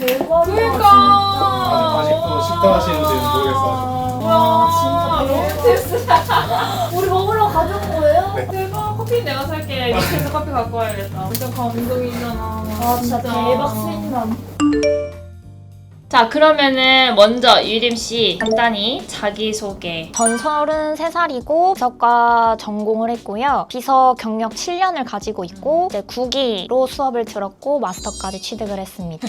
대박이다. 그러니까. 아직도 식당 하시는지는 모르겠어. 와, 진짜 우리 먹으러 가져온 거예요? 네. 대박. 커피 내가 살게. 밑에서 커피 갖고 와야겠다. 완전 감동이잖아. 아 진짜 대박 스윗남. 자, 그러면은 먼저 유림 씨 간단히 자기소개. 전 33살이고 비서과 전공을 했고요. 비서 경력 7년을 가지고 있고 이제 9기로 수업을 들었고 마스터까지 취득을 했습니다.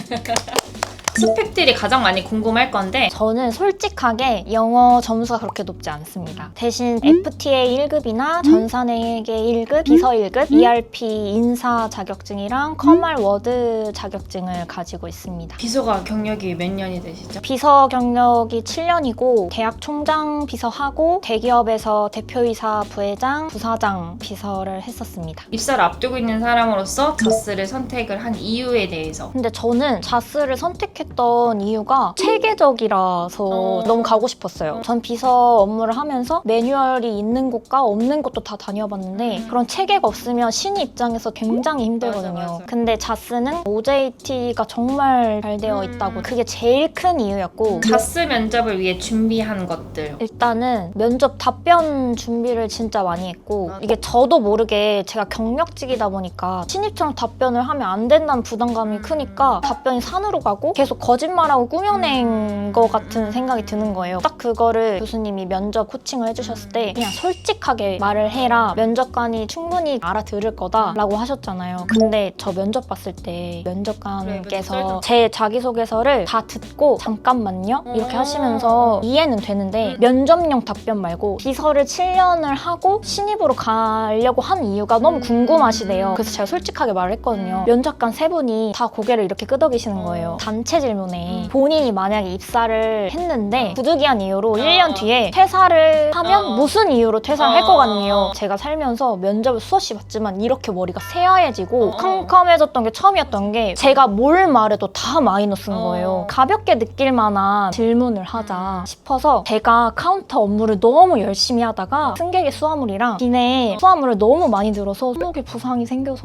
스펙들이 가장 많이 궁금할 건데 저는 솔직하게 영어 점수가 그렇게 높지 않습니다. 대신 FTA 1급이나 전산회계 1급, 비서 1급, ERP 인사 자격증이랑 커말 워드 자격증을 가지고 있습니다. 비서가 경력이 몇 년이 되시죠? 비서 경력이 7년이고 대학 총장 비서하고 대기업에서 대표이사, 부회장, 부사장 비서를 했었습니다. 입사를 앞두고 있는 사람으로서 자스를 선택을 한 이유에 대해서. 근데 저는 자스를 선택했던 이유가 체계적이라서 너무 가고 싶었어요. 전 비서 업무를 하면서 매뉴얼이 있는 곳과 없는 곳도 다 다녀봤는데 그런 체계가 없으면 신입 입장에서 굉장히 힘들거든요. 맞아. 근데 자스는 OJT가 정말 잘 되어 있다고 그게 제일 큰 이유였고 자스 면접을 위해 준비한 것들. 일단은 면접 답변 준비를 진짜 많이 했고 이게 저도 모르게 제가 경력직이다 보니까 신입처럼 답변을 하면 안 된다는 부담감이 크니까 답변이 산으로 가고 계속 거짓말하고 꾸며낸 것 같은 생각이 드는 거예요. 딱 그거를 교수님이 면접 코칭을 해주셨을 때 그냥 솔직하게 말을 해라. 면접관이 충분히 알아들을 거다라고 하셨잖아요. 근데 저 면접 봤을 때 면접관께서 제 자기소개서를 다 듣고 잠깐만요? 이렇게 하시면서 이해는 되는데 면접용 답변 말고 비서를 7년을 하고 신입으로 가려고 한 이유가 너무 궁금하시대요. 그래서 제가 솔직하게 말을 했거든요. 면접관 세 분이 다 고개를 이렇게 끄덕이시는 거예요. 단체 질문에 본인이 만약에 입사를 했는데 부득이한 이유로 1년 뒤에 퇴사를 하면 무슨 이유로 퇴사를 할 것 같네요. 제가 살면서 면접을 수없이 봤지만 이렇게 머리가 새하얘지고 캄캄해졌던 게 처음이었던 게 제가 뭘 말해도 다 마이너스인 거예요. 가볍게 느낄 만한 질문을 하자 싶어서 제가 카운터 업무를 너무 열심히 하다가 승객의 수화물이랑 기내에 수화물을 너무 많이 들어서 손목에 부상이 생겨서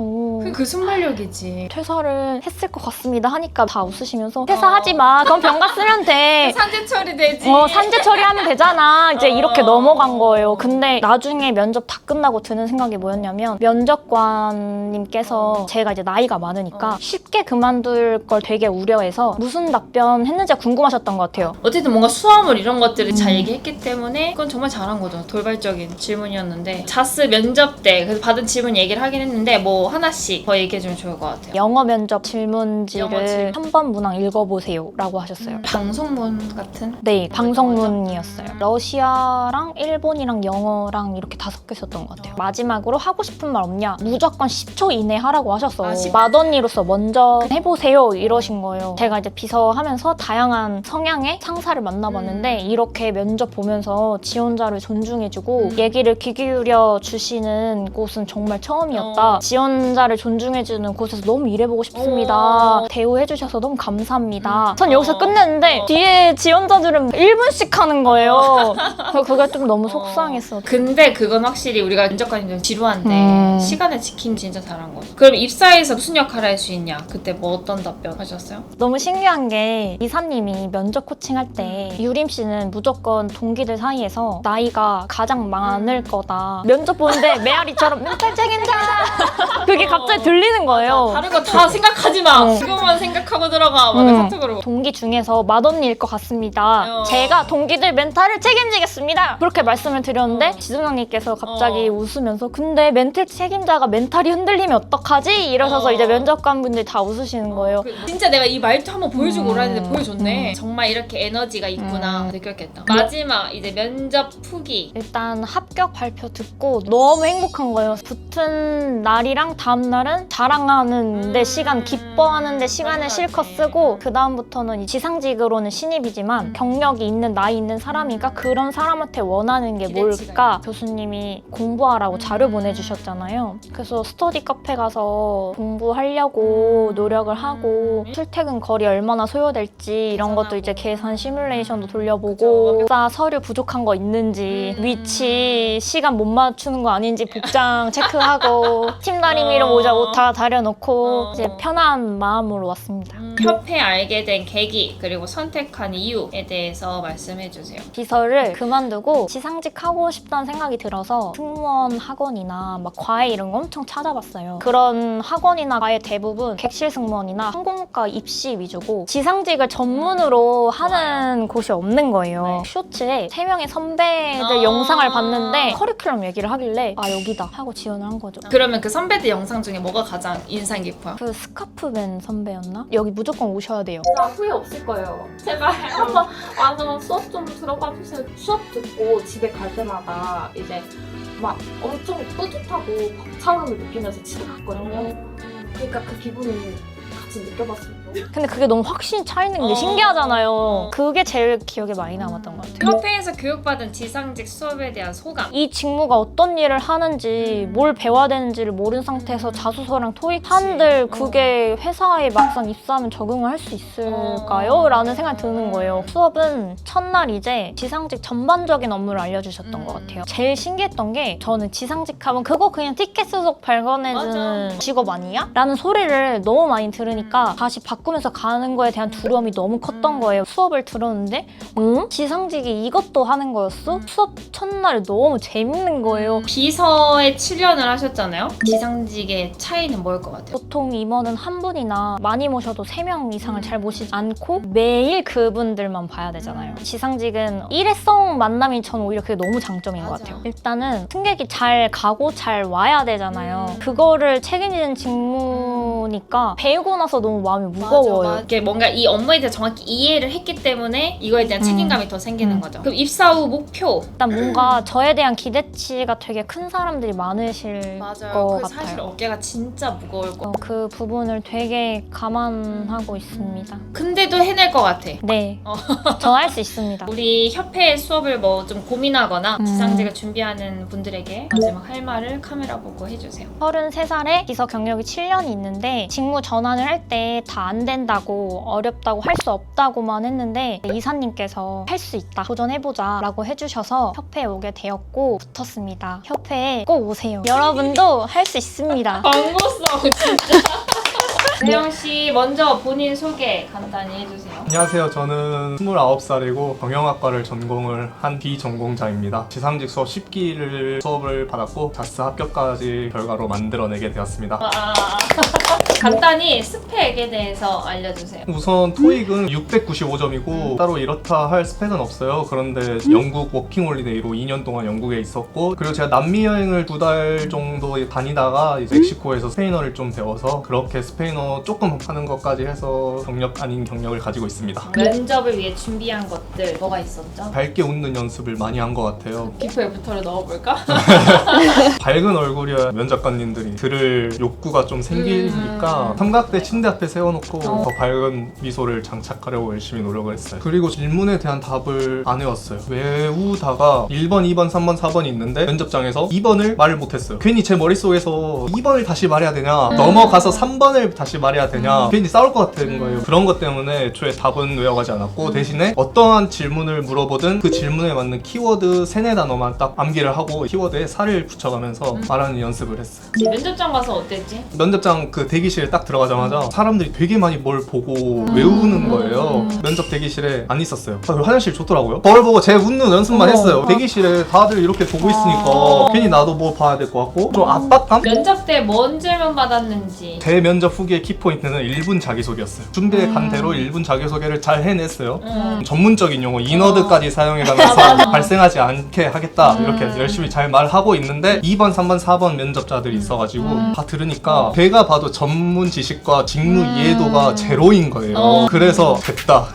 그 순발력이지. 퇴사를 했을 것 같습니다 하니까 다 웃으시면서 퇴사하지 마. 그럼 병가 쓰면 돼. 산재 처리되지. 산재 처리하면 되잖아. 이제 이렇게 넘어간 거예요. 근데 나중에 면접 다 끝나고 드는 생각이 뭐였냐면 면접관님께서 제가 이제 나이가 많으니까 쉽게 그만둘 걸 되게 우려해서 무슨 답변 했는지가 궁금하셨던 것 같아요. 어쨌든 뭔가 수화물 이런 것들을 잘 얘기했기 때문에 그건 정말 잘한 거죠. 돌발적인 질문이었는데 자스 면접 때 그래서 받은 질문 얘기를 하긴 했는데 뭐 하나씩 더 얘기해주면 좋을 것 같아요. 영어 면접 질문지를 영어 질문. 한 번 문항 읽어보세요 라고 하셨어요. 방송문 같은? 네, 방송문이었어요. 러시아랑 일본이랑 영어랑 이렇게 다 섞여 있었던 것 같아요. 마지막으로 하고 싶은 말 없냐? 무조건 10초 이내 하라고 하셔서 맏언니로서 먼저 해보세요 이러신 거예요. 제가 이제 비서하면서 다양한 성향의 상사를 만나봤는데 이렇게 면접 보면서 지원자를 존중해주고 얘기를 귀 기울여 주시는 곳은 정말 처음이었다. 지원자를 존중해주는 곳에서 너무 일해보고 싶습니다. 대우해주셔서 너무 감사합니다. 전 여기서 끝냈는데 뒤에 지원자들은 1분씩 하는 거예요. 그게 좀 너무 속상했어. 근데 그건 확실히 우리가 면접관님들 지루한데 시간을 지키면 진짜 잘한 거죠. 그럼 입사에서 무슨 역할을 할 수 있냐? 그때 뭐 어떤 답변 하셨어요? 너무 신기한 게 이사님이 면접 코칭할 때 유림 씨는 무조건 동기들 사이에서 나이가 가장 많을 거다. 면접 보는데 메아리처럼 멘탈 책임자! 그게 갑자기 들리는 거예요. 다른 거 다 생각하지 마. 그것만 생각하고 들어가. 막 카톡으로. 동기 중에서 맏언니일 것 같습니다. 제가 동기들 멘탈을 책임지겠습니다. 그렇게 말씀을 드렸는데 지소장님께서 갑자기 웃으면서 근데 멘탈 책임자가 멘탈이 흔들리면 어떡하지? 이러셔서 이제 면접관분들이 다 웃으시는 거예요. 진짜 내가 이 말투 한번 보여주고 오라 했는데 보여줬네. 정말 이렇게 에너지가 있구나 느꼈겠다. 마지막 이제 면접 후기. 일단 합격 발표 듣고 너무 행복한 거예요. 붙은 날이랑 다음 날은 자랑하는데 시간, 기뻐하는데 시간을 실컷 쓰고 그 다음부터는 지상직으로는 신입이지만 경력이 있는 나이 있는 사람이니까 그런 사람한테 원하는 게 뭘까? 교수님이 공부하라고 자료 보내주셨잖아요. 그래서 스터디 카페 가서 공부하려고 노력을 하고 출퇴근 거리 얼마나 소요될지 이런 것도 이제 계산 시뮬레이션도 돌려보고 입사 서류 부족한 거 있는지 위치 시간 못 맞추는 거 아닌지 복장 체크하고 팀 다리미로 모자 옷 다 다려놓고 이제 편한 마음으로 왔습니다. 협회 알게 된 계기 그리고 선택한 이유에 대해서 말씀해주세요. 비서를 그만두고 지상직 하고 싶다는 생각이 들어서 승무원 학원이나 막 과외 이런 거 엄청 찾아봤어요. 그런 학원이나 과외 대부분 객실 승무원이나 항공과 입시 위주고 지상직을 전문으로 하는 곳이 없는 거예요. 네. 쇼츠에 3명의 선배들 영상을 봤는데 커리큘럼 얘기를 하길래 아 여기다 하고 지원을 한 거죠. 그러면 그 선배들 영상 중에 뭐가 가장 인상 깊어요? 그 스카프맨 선배였나? 여기 무조건 오셔야 돼요. 나 후회 없을 거예요. 제발 한번 와서 수업 좀 들어가 주세요. 수업 듣고 집에 갈 때마다 이제 막 엄청 뿌듯하고 벅차오름을 느끼면서 집에 갔거든요. 그러니까 그 기분을 같이 느껴봤습니다. 근데 그게 너무 확신이 차 있는 게 신기하잖아요. 그게 제일 기억에 많이 남았던 것 같아요. 협회에서 교육받은 지상직 수업에 대한 소감. 이 직무가 어떤 일을 하는지 뭘 배워야 되는지를 모르는 상태에서 자소서랑 토익 한들 그게 회사에 막상 입사하면 적응을 할 수 있을까요? 라는 생각이 드는 거예요. 수업은 첫날 이제 지상직 전반적인 업무를 알려주셨던 것 같아요. 제일 신기했던 게 저는 지상직 하면 그거 그냥 티켓 수속 발권해주는 맞아. 직업 아니야? 라는 소리를 너무 많이 들으니까 다시 바꾸면서 가는 거에 대한 두려움이 너무 컸던 거예요. 수업을 들었는데 지상직이 이것도 하는 거였어? 수업 첫날 너무 재밌는 거예요. 비서에 7년을 하셨잖아요. 지상직의 차이는 뭘 것 같아요? 보통 임원은 한 분이나 많이 모셔도 3명 이상을 잘 모시지 않고 매일 그분들만 봐야 되잖아요. 지상직은 일회성 만남이 저는 오히려 그게 너무 장점인 것 맞아. 같아요. 일단은 승객이 잘 가고 잘 와야 되잖아요. 그거를 책임지는 직무니까 배우고 나서 너무 마음이 무거워요. 맞아. 이게 뭔가 이 업무에 대해 정확히 이해를 했기 때문에 이거에 대한 책임감이 더 생기는 거죠. 그럼 입사 후 목표. 일단 뭔가 저에 대한 기대치가 되게 큰 사람들이 많으실 것 그 사실 같아요. 어깨가 진짜 무거울 거. 그 부분을 되게 감안하고 있습니다. 근데도 해낼 것 같아. 네, 전 할 수 있습니다. 우리 협회 수업을 뭐 좀 고민하거나 음. 지상직을 준비하는 분들에게 마지막 할 말을 카메라 보고 해주세요. 33살에 비서 경력이 7년이 있는데 직무 전환을 할 때 다 안 된다고 어렵다고 할 수 없다고만 했는데 이사님께서 할 수 있다 도전해보자 라고 해주셔서 협회에 오게 되었고 붙었습니다. 협회에 꼭 오세요. 여러분도 할 수 있습니다. 광고성 진짜. 세영 씨 먼저 본인 소개 간단히 해주세요. 안녕하세요. 저는 29살이고 경영학과를 전공을 한 비전공자입니다. 지상직 수업 10기를 수업을 받았고 자스 합격까지 결과로 만들어내게 되었습니다. 와. 간단히 스펙에 대해서 알려주세요. 우선 토익은 695점이고 따로 이렇다 할 스펙은 없어요. 그런데 영국 워킹홀리데이로 2년 동안 영국에 있었고 그리고 제가 남미 여행을 2달 정도 다니다가 이제 멕시코에서 스페인어를 좀 배워서 그렇게 스페인어 조금 하는 것까지 해서 경력 아닌 경력을 가지고 있습니다. 면접을 위해 준비한 것들 뭐가 있었죠? 밝게 웃는 연습을 많이 한 것 같아요. 비포 애프터를 넣어볼까? 밝은 얼굴이야 면접관님들이 들을 욕구가 좀 생기니까 삼각대 침대 앞에 세워놓고 더 밝은 미소를 장착하려고 열심히 노력을 했어요. 그리고 질문에 대한 답을 안 해왔어요. 외우다가 1번, 2번, 3번, 4번이 있는데 면접장에서 2번을 말을 못했어요. 괜히 제 머릿속에서 2번을 다시 말해야 되냐 넘어가서 3번을 다시 말해야 되냐 괜히 싸울 것 같은 거예요. 그런 것 때문에 애초에 답은 외워가지 않았고 대신에 어떠한 질문을 물어보든 그 질문에 맞는 키워드 3-4단어만 딱 암기를 하고 키워드에 살을 붙여가면서 말하는 연습을 했어요. 면접장 가서 어땠지? 면접장 그 대기실에 딱 들어가자마자 사람들이 되게 많이 뭘 보고 외우는 거예요. 면접 대기실에 안 있었어요. 화장실 좋더라고요. 저를 보고 제 웃는 연습만 했어요. 대기실에 다들 이렇게 보고 있으니까 괜히 나도 뭐 봐야 될 것 같고 좀 압박감? 면접 때 뭔 질문 받았는지. 제 면접 후기의 키포인트는 1분 자기소개였어요. 준비에 간 대로 1분 자기소개를 잘 해냈어요. 전문적인 용어, 인워드까지 사용해가면서 발생하지 않게 하겠다 이렇게 열심히 잘 말하고 있는데 2번, 3번, 4번 면접자들이 있어가지고 다 들으니까 제가 봐도 전문 지식과 직무 이해도가 제로인 거예요. 그래서 됐다.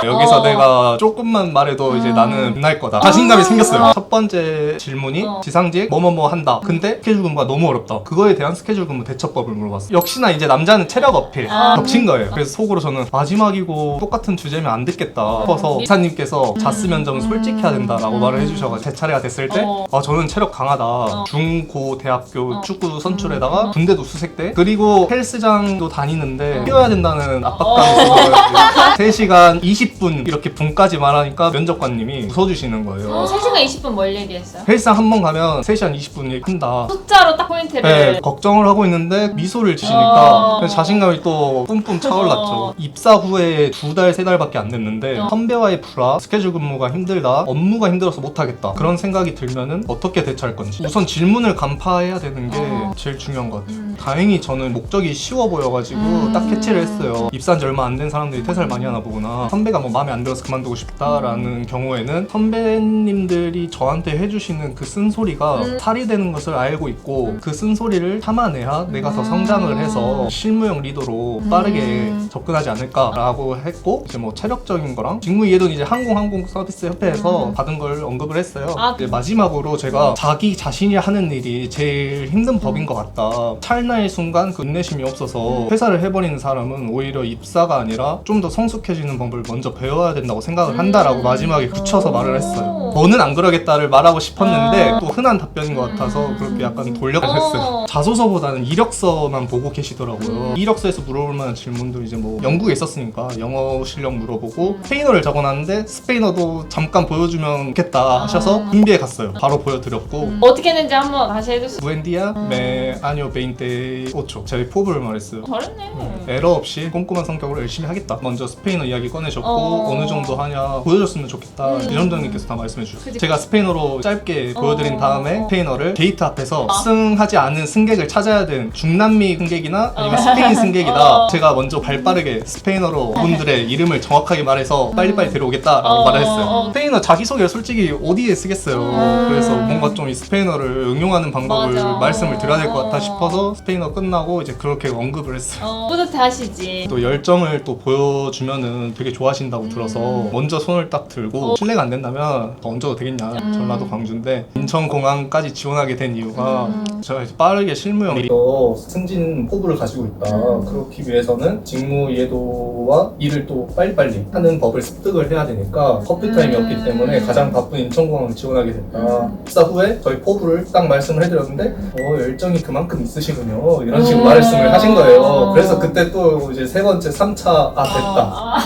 여기서 내가 조금만 말해도 이제 나는 끝날 거다. 자신감이 생겼어요. 첫 번째 질문이 지상직 뭐뭐뭐 한다. 근데 스케줄 근무가 너무 어렵다. 그거에 대한 스케줄 근무 대처법을 물어봤어요. 역시나 이제 남자는 체력 어필 겹친 거예요. 그래서 속으로 저는 마지막이고 똑같은 주제면 안 듣겠다 싶어서 이사님께서 자스 면접은 솔직해야 된다라고 말을 해주셔서 제 차례가 됐을 때 저는 체력 강하다. 중, 고, 대학교 축구 선출에다가 군대도 수색대 그리고 헬스장도 다니는데 뛰어야 된다는 압박감이 있어서 3시간 20 20분 이렇게 분까지 말하니까 면접관님이 웃어주시는 거예요. 3시간 20분 뭘 얘기했어요? 헬스장 한 번 가면 3시간 20분 한다. 숫자로 딱 포인트를. 네, 걱정을 하고 있는데 미소를 지시니까 자신감이 또 뿜뿜 차올랐죠. 입사 후에 2달, 3달밖에 안 됐는데 선배와의 불화, 스케줄 근무가 힘들다, 업무가 힘들어서 못하겠다 그런 생각이 들면은 어떻게 대처할 건지 우선 질문을 간파해야 되는 게 제일 중요한 것 같아요. 다행히 저는 목적이 쉬워 보여가지고 딱 캐치를 했어요. 입사한 지 얼마 안 된 사람들이 퇴사를 많이 하나 보구나. 선배가 뭐 마음에 안 들어서 그만두고 싶다라는 경우에는 선배님들이 저한테 해주시는 그 쓴소리가 탈이 되는 것을 알고 있고 그 쓴소리를 참아내야 내가 더 성장을 해서 실무형 리더로 빠르게 접근하지 않을까라고 했고 이제 뭐 체력적인 거랑 직무 이해도는 이제 항공 서비스 협회에서 받은 걸 언급을 했어요. 이제 마지막으로 제가 자기 자신이 하는 일이 제일 힘든 법인 것 같다. 찰나의 순간 그 인내심이 없어서 회사를 해버리는 사람은 오히려 입사가 아니라 좀 더 성숙해지는 법을 먼저 배워야 된다고 생각을 한다라고 마지막에 굳혀서 말을 했어요. 저는 안 그러겠다를 말하고 싶었는데 또 흔한 답변인 것 같아서 그렇게 약간 돌려서 했어요. 자소서보다는 이력서만 보고 계시더라고요. 이력서에서 물어볼 만한 질문도 이제 뭐 영국에 있었으니까 영어 실력 물어보고 스페인어를 적어놨는데 스페인어도 잠깐 보여주면 좋겠다 하셔서 준비해 갔어요. 바로 보여드렸고 어떻게 했는지 한번 다시 해주세요. 부엔디아 메 아니오 28 제 포부를 말했어요. 잘했네. 에러 없이 꼼꼼한 성격으로 열심히 하겠다. 먼저 스페인어 이야기 꺼내줬고 어느 정도 하냐 보여줬으면 좋겠다. 이점장님께서 다 말씀해 주셨어요. 제가 스페인어로 짧게 보여드린 다음에 스페인어를 게이트 앞에서 승하지 않은 승객을 찾아야 되는 중남미 승객이나 아니면 스페인 승객이다. 제가 먼저 발빠르게 스페인어로 그분들의 이름을 정확하게 말해서 빨리빨리 데려오겠다라고 말을 했어요. 스페인어 자기소개를 솔직히 어디에 쓰겠어요. 그래서 뭔가 좀 이 스페인어를 응용하는 방법을 말씀을 드려야 될 것 같아 싶어서 스페인어 끝나고 이제 그렇게 언급을 했어요. 뿌듯하시지. 또 열정을 또 보여주면은 되게 좋아하신다고 들어서 먼저 손을 딱 들고 실례가 안 된다면 더 얹어도 되겠냐. 전라도 광주인데 인천공항까지 지원하게 된 이유가 제가 이제 빠르게 실무형 리더 승진 포부를 가지고 있다. 그렇기 위해서는 직무 이해도와 일을 또 빨리빨리 하는 법을 습득을 해야 되니까 커피 타임이 없기 때문에 가장 바쁜 인천공항을 지원하게 됐다. 입사 후에 저희 포부를 딱 말씀을 해드렸는데 열정이 그만큼 있으시군요. 이런 식으로 말씀을 하신 거예요. 그래서 그때 또 이제 세 번째 3차 됐다.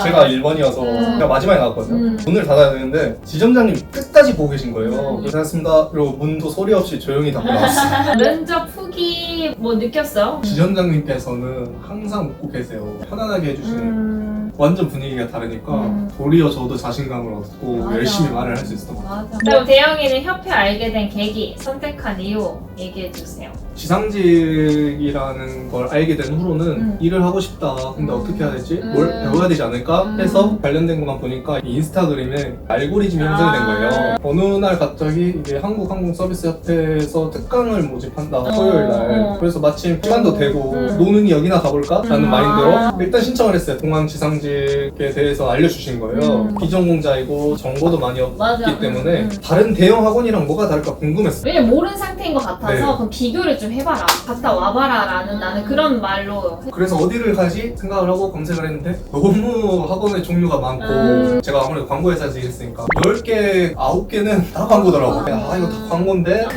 제가 1번이어서 제가 마지막에 나왔거든요. 문을 닫아야 되는데 지점장님이 끝까지 보고 계신 거예요. 고생하셨습니다. 그리고 문도 소리 없이 조용히 닫고 나왔어요. 면접 후기 뭐 느꼈어요? 지점장님께서는 항상 웃고 계세요. 편안하게 해주시는 완전 분위기가 다르니까 도리어 저도 자신감을 얻고 맞아. 열심히 말을 할 수 있었던 것 같아요. 그럼 대영이는 협회 알게 된 계기, 선택한 이유 얘기해주세요. 지상직이라는 걸 알게 된 후로는 일을 하고 싶다. 근데 어떻게 해야 되지? 뭘 배워야 되지 않을까? 해서 관련된 것만 보니까 인스타그램에 알고리즘이 형성이 된 거예요. 어느 날 갑자기 이게 한국항공서비스협회에서 특강을 모집한다. 토요일 날. 그래서 마침 시간도 되고 노는 여기나 가볼까? 라는 마인드로 일단 신청을 했어요. 공항 지상직에 대해서 알려주신 거예요. 비전공자이고 정보도 많이 없기 때문에 다른 대형 학원이랑 뭐가 다를까 궁금했어요. 왜냐면 모르는 상태인 것 같아서 네. 그럼 비교를 좀 해봐라. 갔다 와봐라 라는 나는 그런 말로 그래서 어디를 가지 생각을 하고 검색을 했는데 너무 학원의 종류가 많고 제가 아무래도 광고회사에서 일했으니까 10개, 9개는 다 광고더라고요. 아 이거 다 광고인데?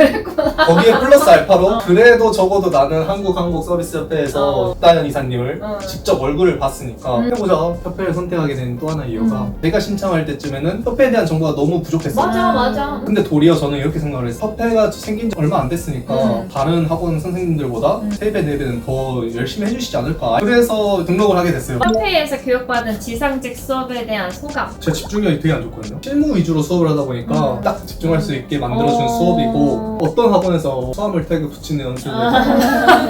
거기에 플러스 알파로 그래도 적어도 나는 한국항공서비스협회에서 따연 이사님을 직접 얼굴을 봤으니까 해보자. 협회를 선택하게 된 또 하나의 이유가 내가 신청할 때쯤에는 협회에 대한 정보가 너무 부족했어요. 맞아. 근데 도리어 저는 이렇게 생각을 했어요. 협회가 생긴 지 얼마 안 됐으니까 다른 학원 선생님들보다 3배, 4배는 더 열심히 해주시지 않을까. 그래서 등록을 하게 됐어요. 협회에서 교육받은 지상직 수업에 대한 소감. 제 집중력이 되게 안 좋거든요. 실무 위주로 수업을 하다 보니까 딱 집중할 수 있게 만들어준 수업이고 어떤 학원에서 수화물 태그 붙이는 연습을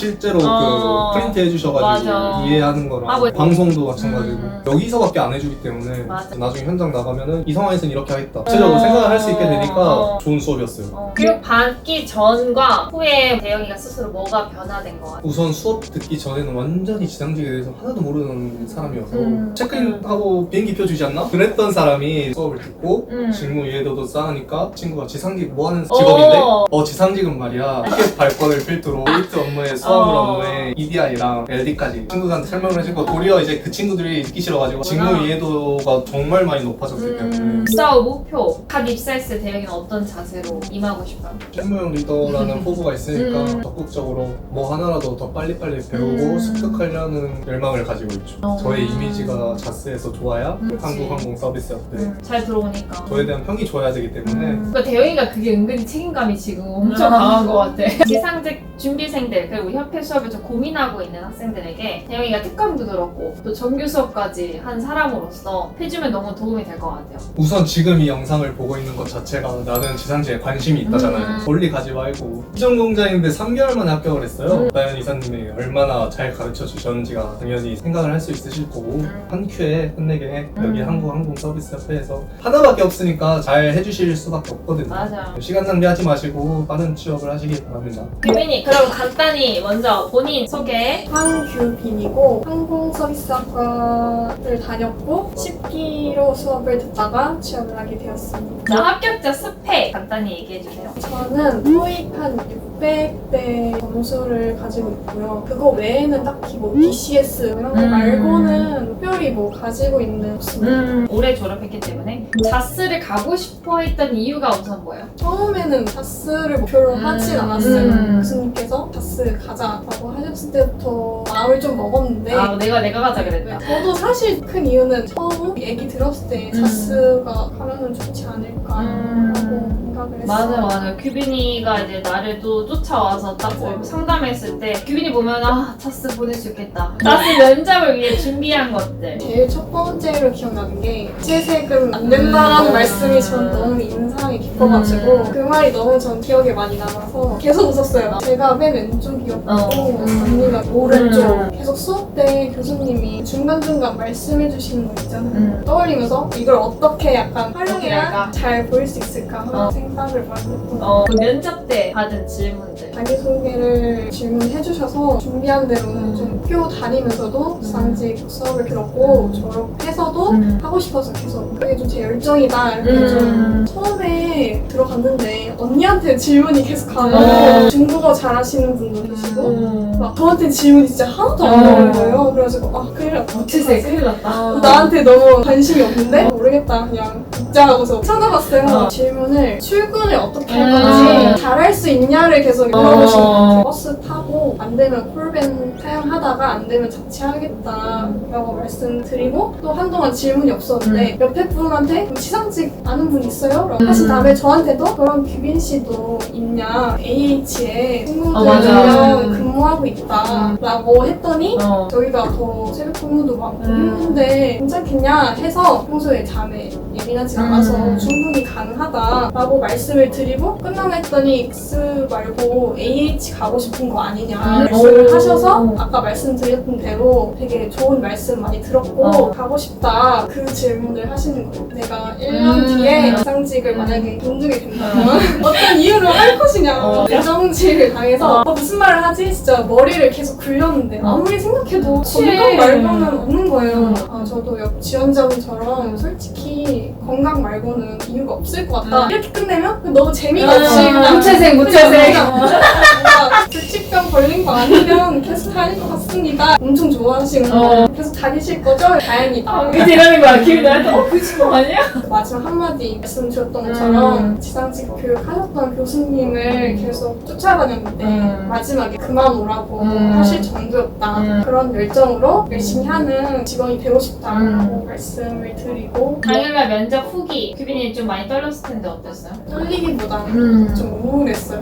실제로 그 프린트 해주셔가지고 맞아. 이해하는 거랑 뭐- 방송도 마찬가지고 여기서밖에 안 해주기 때문에 맞아. 나중에 현장 나가면은 이 상황에서는 이렇게 하겠다. 구체적으로 생각을 할 수 있게 되니까 좋은 수업이었어요. 교육 받기 전과 후에 대영이가 스스로 뭐가 변화된 것 같아? 우선 수업 듣기 전에는 완전히 지상직에 대해서 하나도 모르는 사람이어서 체크인하고 비행기표 주지 않나? 그랬던 사람이 수업을 듣고 직무 이해도도 쌓으니까 친구가 지상직 뭐 하는 직업인데? 지상직은 말이야 티켓 발권을 필두로 데이트 업무에 수화물 업무에 EDI랑 LD까지 친구들한테 설명을 해주고 도리어 이제 그 친구들이 듣기 싫어 치러가지고 직무 이해도가 정말 많이 높아졌기 때문에 입사 후 목표, 갓 입사했을 때 대혁이는 어떤 자세로 임하고 싶어요? 실무형 리더라는 포부가 있으니까 적극적으로 뭐 하나라도 더 빨리빨리 배우고 습득하려는 열망을 가지고 있죠. 저의 이미지가 자스에서 좋아야 한국항공 서비스업들이 잘 들어오니까. 저에 대한 평이 좋아야 되기 때문에 그러니까 대영이가 그게 은근히 책임감이 지금 엄청 강한 것 같아. 지상직 준비생들 그리고 협회 수업을 좀 고민하고 있는 학생들에게 대영이가 특강도 들었고 또 정규 수업까지 한 사람으로서 해주면 너무 도움이 될 것 같아요. 우선 지금 이 영상을 보고 있는 것 자체가 나는 지상직에 관심이 있다잖아요. 멀리 가지 말고 시정공자인데 3개월 만에 합격을 했어요. 나연 이사님이 얼마나 잘 가르쳐 주셨는지가 당연히 생각을 할 수 있으실 거고 한 큐에 끝내게 여기 한국항공서비스협회에서 하나밖에 없으니까 잘 해주실 수밖에 없거든요. 맞아. 시간 낭비하지 마시고 빠른 취업을 하시기 바랍니다. 규빈이 그럼 간단히 먼저 본인 소개. 황규빈이고 항공서비스학과를 다녔고 10기로 수업을 듣다가 취업을 하게 되었습니다. 자, 합격자 스펙 간단히 얘기해주세요. 저는 토익 한 600대 점수를 가지고 있고요. 그거 외에는 딱히 뭐 BCS 이런 거 말고는 특별히 뭐 가지고 있는 없습니다. 올해 졸업했기 때문에 자스를 가고 싶어 했던 이유가 우선 뭐예요? 처음에는 자스를 목표로 하진 않았어요. 음. 교수님께서 자스 가자라고 하셨을 때부터 마음을 좀 먹었는데 아 내가 가자 그랬다. 저도 사실 큰 이유는 처음 얘기 들었을 때 자스가 가면은 좋지 않을까라고 생각을 했어요. 맞아. 규빈이가 이제 나를 또 쫓아와서 딱 상담했을 때 규빈이 보면 아 자스 보낼 수 있겠다. 자스 면접을 위해 준비한 것들. 제일 첫 번째로 기억나는 게 재세금 안 된다라는 말씀이 전 너무 인상이 깊어가지고 그 말이 너무 전 기억에 많이 남아서 계속 웃었어요. 제가 맨 왼쪽이었고 언니가 오른쪽. 계속 수업 때 교수님이 중간중간 말씀해 주시는 거 있잖아요. 떠올리면서 이걸 어떻게 약간 활용해야 잘 보일 수 있을까 하는 생각을 많이 했고 그 면접 때 받은 질문들. 자기소개를 질문해 주셔서 준비한 대로는 좀 학교 다니면서도 지상직 수업을 들었고 졸업해서도 하고 싶어서 계속 그게 좀 제 열정이다 이렇게 좀 처음에 들어갔는데 언니한테 질문이 계속 가고 중국어 잘하시는 분도 계시고 막 저한테 질문이 진짜 하나도 안 나오는 거예요. 그래가지고 아 큰일 났다. 어째서 큰일 났다. 나한테 너무 관심이 없는데 모르겠다 그냥 듣자 하고서 찾아봤어요. 질문을 출근을 어떻게 할 건지 잘할 수 있냐를 계속 물어보시는 것 같아요. 버스 타고 안 되면 콜밴 사용하다가 안 되면 자취하겠다라고 말씀드리고 또 한동안 질문이 없었는데 옆에 분한테 그럼 지상직 아는 분 있어요? 라고 하신 다음에 저한테도 그럼 규빈 씨도 있냐 AH에 친구들이랑 근무하고 있다 라고 했더니 저희가 더 새벽 근무도 많고 했는데 괜찮겠냐 해서 평소에 잠에 예민하지 않아서 충분히 가능하다라고 말씀을 드리고 끝나고 했더니 X 말고 AH 가고 싶은 거 아니냐 말씀을 하셔서 아까 말씀드렸던 대로 되게 좋은 말씀 많이 들었고 가고 싶다 그 질문을 하시는 거예요. 내가 1년 뒤에 지상직을 만약에 동두게 된다면 어떤 이유로 할 것이냐 애정질을 당해서 무슨 말을 하지? 진짜 머리를 계속 굴렸는데 아무리 생각해도 건강 말고는 없는 거예요. 저도 옆 지원자분처럼 솔직히 건강 말고는 이유가 없을 것 같다 이렇게 끝내면 너무 재미가 없이 무채색 뭔가 불치병 걸린 거 아니면 계속 다닐 것 같습니다. 엄청 좋아하시고 계속 다니실 거죠? 다행이다. 그때 이러는 거야. 규빈이 나한테 그 친구 아니야? 마지막 한마디 말씀 드렸던 것처럼 지상직 교육하셨던 교수님을 계속 쫓아다녔는데 마지막에 그만 오라고 하실 정도였다. 그런 열정으로 열심히 하는 직원이 되고 싶다라고 말씀을 드리고 당일날 면접 후기 규빈이 좀 많이 떨렸을 텐데 어땠어요? 떨리기보다는 좀 우울했어요.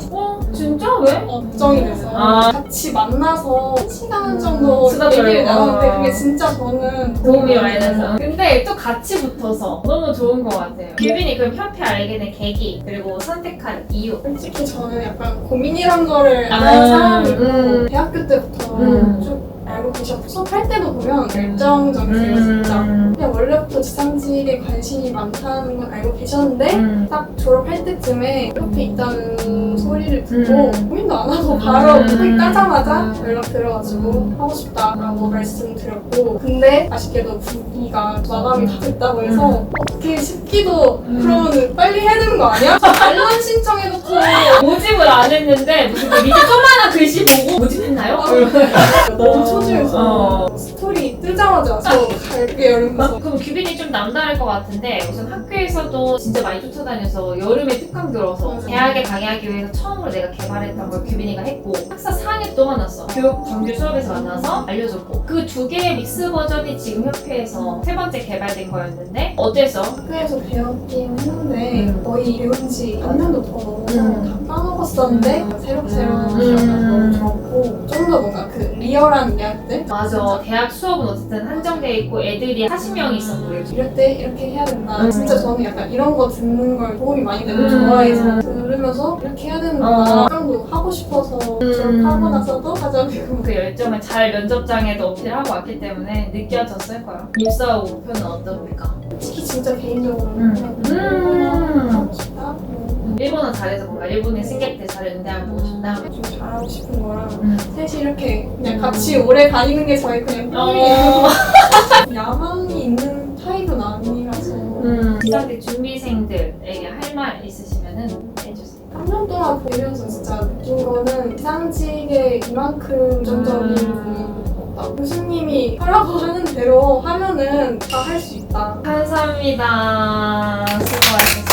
진짜 왜? 걱정이 돼서 같이 만나서 1시간 정도 수다 얘기를 떨고. 나눴는데 그게 진짜 저는 도움이 많이 돼서. 근데 또 같이 붙어서 너무 좋은 것 같아요. 규빈이 그럼 협회 알게 된 계기 그리고 선택한 이유. 솔직히 저는 약간 고민이란 거를 아는 사람이고 대학교 때부터 쭉 알고 계셨고 수업할 때도 보면 열정적이세요 진짜. 그냥 원래부터 지상직에 관심이 많다는 건 알고 계셨는데 딱 졸업할 때쯤에 옆에 있다는 소리를 듣고 고민도 안 하고 바로 토익 따자마자 연락 들어가지고 하고 싶다라고 말씀드렸고 근데 아쉽게도 분기가 마감이 다 됐다고 해서 어떻게 싶기도 그러면 빨리 해야 되는 거 아니야? 알람 신청해놓고 모집을 안 했는데 무슨 그 밑에 조그만한 글씨 보고 모집했나요? 너무 초조해서 스토리 뜨자 뜨자마자 저 갈게요 이러면서 그럼 규빈이 좀 남다를 것 같은데 우선 학교에서도 진짜 많이 쫓아다녀서 여름에 특강 들어서 맞아. 대학에 강의하기 위해서 처음으로 내가 개발했던 걸 규빈이가 했고 학사 4학년 또 만났어. 교육 정규 수업에서 만나서 알려줬고 그 두 개의 믹스 버전이 지금 협회에서 세 번째 개발된 거였는데 어땠어? 학교에서 배웠긴 했는데 거의 배운 지 반년도 더 넘어서 다 까먹었었는데 새록새록 너무 좋았고 좀 더 뭔가 그 리얼한 이야기들 맞아. 대학 수업은 어쨌든 한정돼 있고 애들이 40명이 있었고 이럴 때 이렇게 해야 된다. 진짜 저는 약간 이런 거 듣는 걸 도움이 많이 되고 좋아해서 들으면서 이렇게 해야 되는구나. 특강도 하고 싶어서 졸업하고 나서도 하자고. 그 열정을 잘 면접장에도 어필하고 왔기 때문에 느껴졌을 거야. 입사 목표는 어떻습니까? 솔직히 진짜 개인적으로 하고 싶다. 일본어 잘해서 뭔가 일본의 승객 때 잘 응대하고 싶다. 좀 잘하고 싶은 거랑 셋이 이렇게 그냥 같이 오래 다니는 게 저희 그냥 어. 꿈이에요. 야망이 있는 타입은 아니라서 비상대 준비생들에게 할 말 있으시면은 해주세요. 3년 동안 보면서 진짜 느낀 거는 비상직에 이만큼 도전적인 분은 없다. 교수님이 하라고 하는 대로 하면은 다 할 수 있다. 감사합니다. 수고하셨습니다.